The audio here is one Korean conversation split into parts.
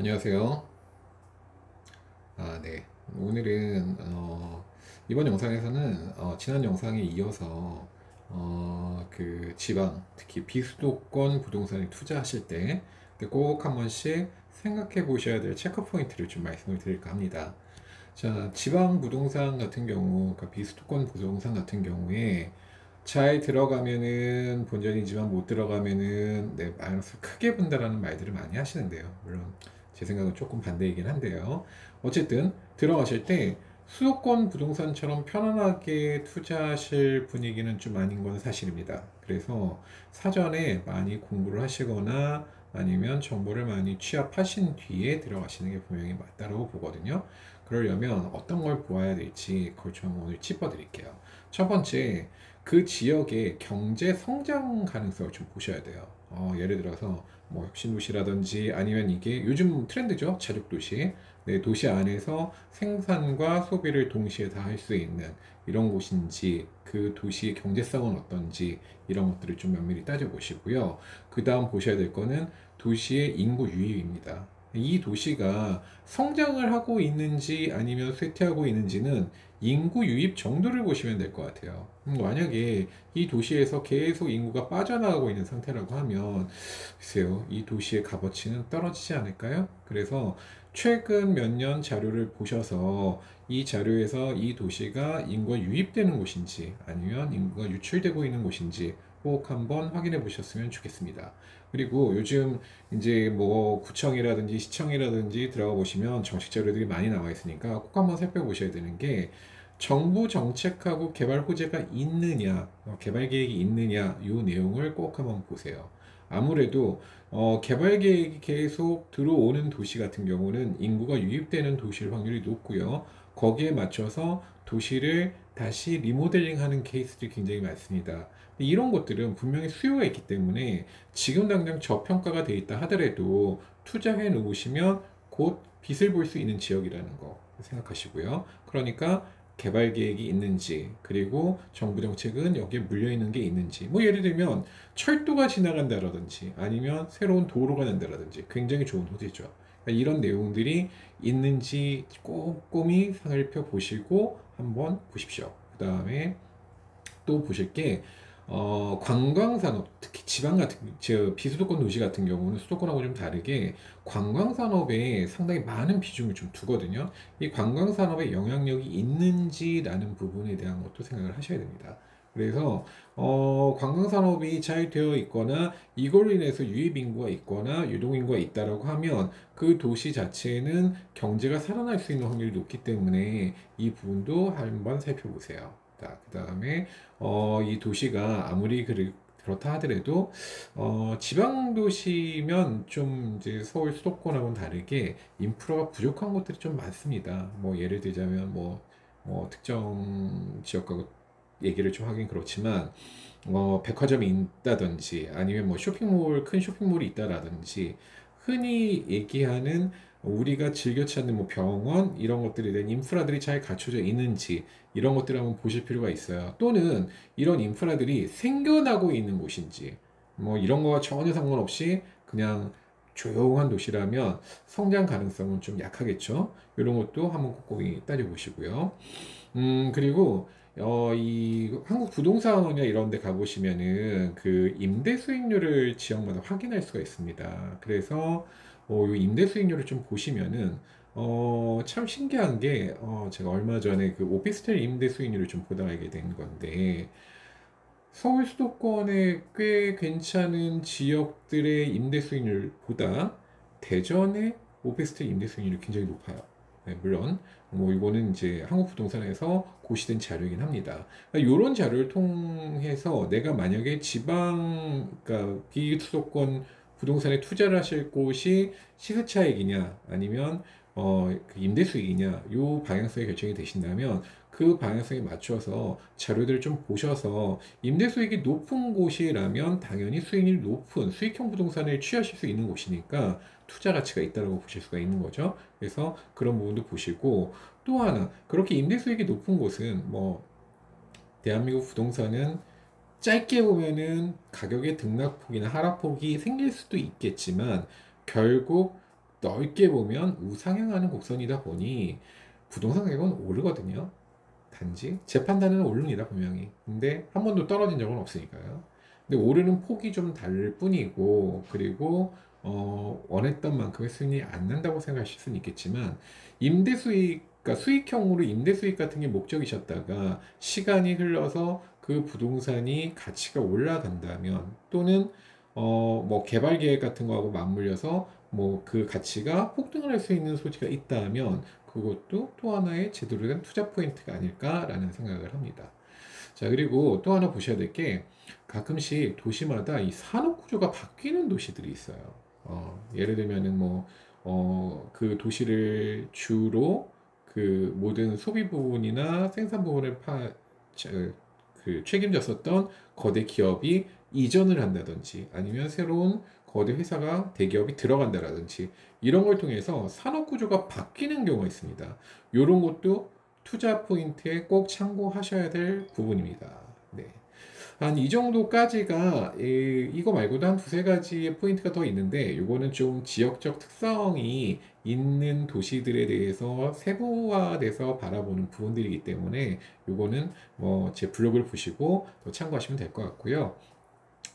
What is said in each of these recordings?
안녕하세요. 네. 오늘은 이번 영상에서는 지난 영상에 이어서 그 지방, 특히 비수도권 부동산에 투자하실 때 꼭 한 번씩 생각해 보셔야 될 체크 포인트를 좀 말씀을 드릴까 합니다. 자, 지방 부동산 같은 경우, 그러니까 비수도권 부동산 같은 경우에 잘 들어가면은 본전이지만 못 들어가면은 마이너스 크게 본다라는 말들을 많이 하시는데요. 물론 제 생각은 조금 반대이긴 한데요. 어쨌든 들어가실 때 수도권 부동산처럼 편안하게 투자하실 분위기는 좀 아닌 건 사실입니다. 그래서 사전에 많이 공부를 하시거나 아니면 정보를 많이 취합하신 뒤에 들어가시는 게 분명히 맞다고 보거든요. 그러려면 어떤 걸 보아야 될지 그걸 좀 오늘 짚어드릴게요. 첫 번째, 그 지역의 경제 성장 가능성을 좀 보셔야 돼요. 예를 들어서 뭐 혁신도시라든지 아니면 이게 요즘 트렌드죠. 자족도시. 네, 도시 안에서 생산과 소비를 동시에 다 할 수 있는 이런 곳인지, 그 도시의 경제성은 어떤지 이런 것들을 좀 면밀히 따져보시고요. 그 다음 보셔야 될 거는 도시의 인구 유입입니다. 이 도시가 성장을 하고 있는지 아니면 쇠퇴하고 있는지는 인구 유입 정도를 보시면 될 것 같아요. 만약에 이 도시에서 계속 인구가 빠져나가고 있는 상태라고 하면, 글쎄요, 이 도시의 값어치는 떨어지지 않을까요? 그래서 최근 몇 년 자료를 보셔서 이 자료에서 이 도시가 인구가 유입되는 곳인지 아니면 인구가 유출되고 있는 곳인지 꼭 한번 확인해 보셨으면 좋겠습니다. 그리고 요즘 이제 뭐 구청이라든지 시청이라든지 들어가 보시면 정책 자료들이 많이 나와 있으니까 꼭 한번 살펴보셔야 되는 게, 정부 정책하고 개발 호재가 있느냐, 개발 계획이 있느냐, 이 내용을 꼭 한번 보세요. 아무래도 개발 계획이 계속 들어오는 도시 같은 경우는 인구가 유입되는 도시일 확률이 높고요. 거기에 맞춰서 도시를 다시 리모델링하는 케이스들이 굉장히 많습니다. 이런 것들은 분명히 수요가 있기 때문에 지금 당장 저평가가 돼 있다 하더라도 투자해 놓으시면 곧 빛을 볼 수 있는 지역이라는 거 생각하시고요. 그러니까 개발 계획이 있는지, 그리고 정부 정책은 여기에 물려 있는 게 있는지, 뭐 예를 들면 철도가 지나간다라든지 아니면 새로운 도로가 난다라든지 굉장히 좋은 호재죠. 그러니까 이런 내용들이 있는지 꼼꼼히 살펴보시고 한번 보십시오. 그 다음에 또 보실 게 관광산업, 특히 지방 같은 저 비수도권 도시 같은 경우는 수도권하고 좀 다르게 관광산업에 상당히 많은 비중을 좀 두거든요. 이 관광산업에 영향력이 있는지라는 부분에 대한 것도 생각을 하셔야 됩니다. 그래서 관광산업이 잘 되어 있거나 이걸로 인해서 유입 인구가 있거나 유동 인구가 있다라고 하면 그 도시 자체는 경제가 살아날 수 있는 확률이 높기 때문에 이 부분도 한번 살펴보세요. 자, 그 다음에 이 도시가 아무리 그렇다 하더라도 지방 도시면 좀 이제 서울 수도권하고는 다르게 인프라가 부족한 곳들이 좀 많습니다. 뭐 예를 들자면 뭐 특정 지역하고 얘기를 좀 하긴 그렇지만 백화점이 있다든지 아니면 뭐 쇼핑몰, 큰 쇼핑몰이 있다라든지 흔히 얘기하는 우리가 즐겨 찾는 뭐 병원 이런 것들에 대한 인프라들이 잘 갖춰져 있는지 이런 것들을 한번 보실 필요가 있어요. 또는 이런 인프라들이 생겨나고 있는 곳인지 뭐 이런 거와 전혀 상관없이 그냥 조용한 도시라면 성장 가능성은 좀 약하겠죠. 이런 것도 한번 꼼꼼히 따져보시고요. 그리고 이 한국 부동산이나 이런 데 가보시면은 그 임대 수익률을 지역마다 확인할 수가 있습니다. 그래서 이 임대 수익률을 좀 보시면은 참 신기한 게 제가 얼마 전에 그 오피스텔 임대 수익률을 좀 보다 알게 된 건데, 서울 수도권의 꽤 괜찮은 지역들의 임대 수익률보다 대전의 오피스텔 임대 수익률이 굉장히 높아요. 네, 물론 뭐 이거는 이제 한국 부동산에서 고시된 자료이긴 합니다. 이런 자료를 통해서 내가 만약에 지방, 그러니까 비수도권 부동산에 투자를 하실 곳이 시세 차익이냐 아니면 그 임대 수익이냐 요 방향성이 결정이 되신다면 그 방향성에 맞춰서 자료들을 좀 보셔서 임대 수익이 높은 곳이라면 당연히 수익률이 높은 수익형 부동산을 취하실 수 있는 곳이니까 투자 가치가 있다고 보실 수가 있는 거죠. 그래서 그런 부분도 보시고, 또 하나 그렇게 임대 수익이 높은 곳은 뭐 대한민국 부동산은 짧게 보면은 가격의 등락폭이나 하락폭이 생길 수도 있겠지만 결국 넓게 보면 우상향하는 곡선이다 보니 부동산 가격은 오르거든요. 단지 제 판단은 오릅니다, 분명히. 근데 한 번도 떨어진 적은 없으니까요. 근데 오르는 폭이 좀 다를 뿐이고, 그리고 원했던 만큼의 수익이 안 난다고 생각하실 수는 있겠지만, 임대 수익, 그러니까 수익형으로 임대 수익 같은 게 목적이셨다가 시간이 흘러서 그 부동산이 가치가 올라간다면, 또는 뭐 개발 계획 같은 거하고 맞물려서 뭐 그 가치가 폭등을 할 수 있는 소지가 있다면, 그것도 또 하나의 제대로 된 투자 포인트가 아닐까라는 생각을 합니다. 자, 그리고 또 하나 보셔야 될 게, 가끔씩 도시마다 이 산업 구조가 바뀌는 도시들이 있어요. 예를 들면은 뭐, 그 도시를 주로 그 모든 소비 부분이나 생산 부분을 책임졌었던 거대 기업이 이전을 한다든지, 아니면 새로운 거대 회사가 대기업이 들어간다라든지, 이런 걸 통해서 산업 구조가 바뀌는 경우가 있습니다. 이런 것도 투자 포인트에 꼭 참고하셔야 될 부분입니다. 네. 한 이 정도까지가 이거 말고도 한 두세 가지의 포인트가 더 있는데, 요거는 좀 지역적 특성이 있는 도시들에 대해서 세부화돼서 바라보는 부분들이기 때문에, 요거는 뭐 제 블로그를 보시고 또 참고하시면 될 것 같고요.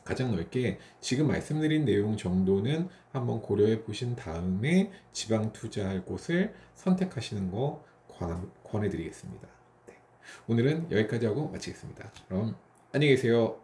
가장 넓게 지금 말씀드린 내용 정도는 한번 고려해 보신 다음에 지방 투자할 곳을 선택하시는 거 권해드리겠습니다. 네. 오늘은 여기까지 하고 마치겠습니다. 그럼 안녕히 계세요.